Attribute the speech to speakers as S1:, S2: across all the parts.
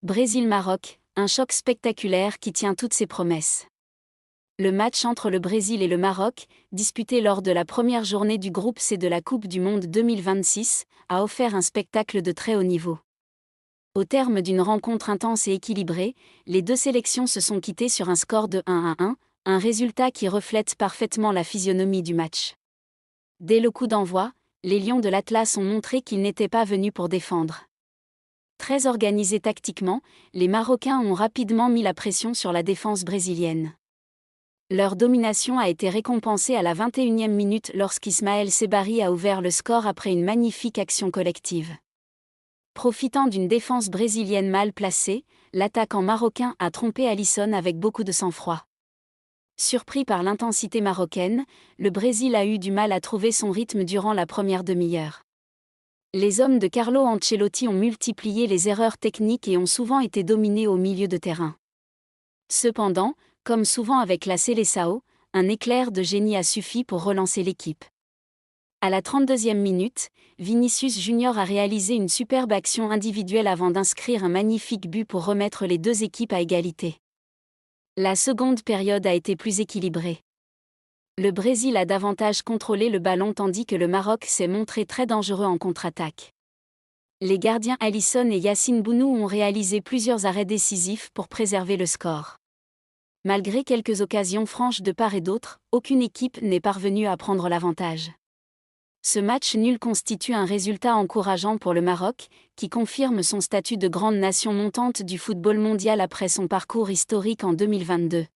S1: Brésil-Maroc, un choc spectaculaire qui tient toutes ses promesses. Le match entre le Brésil et le Maroc, disputé lors de la première journée du groupe C de la Coupe du Monde 2026, a offert un spectacle de très haut niveau. Au terme d'une rencontre intense et équilibrée, les deux sélections se sont quittées sur un score de 1-1, un résultat qui reflète parfaitement la physionomie du match. Dès le coup d'envoi, les Lions de l'Atlas ont montré qu'ils n'étaient pas venus pour défendre. Très organisés tactiquement, les Marocains ont rapidement mis la pression sur la défense brésilienne. Leur domination a été récompensée à la 21e minute lorsqu'Ismaël Sebari a ouvert le score après une magnifique action collective. Profitant d'une défense brésilienne mal placée, l'attaquant marocain a trompé Alisson avec beaucoup de sang-froid. Surpris par l'intensité marocaine, le Brésil a eu du mal à trouver son rythme durant la première demi-heure. Les hommes de Carlo Ancelotti ont multiplié les erreurs techniques et ont souvent été dominés au milieu de terrain. Cependant, comme souvent avec la Seleção, un éclair de génie a suffi pour relancer l'équipe. À la 32e minute, Vinícius Junior a réalisé une superbe action individuelle avant d'inscrire un magnifique but pour remettre les deux équipes à égalité. La seconde période a été plus équilibrée. Le Brésil a davantage contrôlé le ballon tandis que le Maroc s'est montré très dangereux en contre-attaque. Les gardiens Alisson et Yacine Bounou ont réalisé plusieurs arrêts décisifs pour préserver le score. Malgré quelques occasions franches de part et d'autre, aucune équipe n'est parvenue à prendre l'avantage. Ce match nul constitue un résultat encourageant pour le Maroc, qui confirme son statut de grande nation montante du football mondial après son parcours historique en 2022.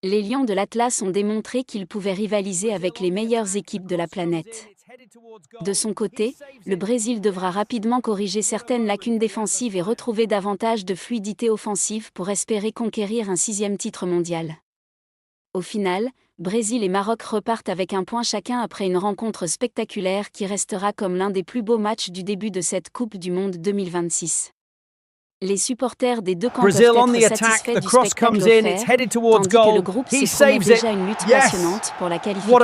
S1: Les Lions de l'Atlas ont démontré qu'ils pouvaient rivaliser avec les meilleures équipes de la planète. De son côté, le Brésil devra rapidement corriger certaines lacunes défensives et retrouver davantage de fluidité offensive pour espérer conquérir un 6e titre mondial. Au final, Brésil et Maroc repartent avec un point chacun après une rencontre spectaculaire qui restera comme l'un des plus beaux matchs du début de cette Coupe du Monde 2026. Les supporters des deux camps peuvent être satisfaits du spectacle offert, tandis que le groupe C promet déjà une lutte passionnante pour la qualification.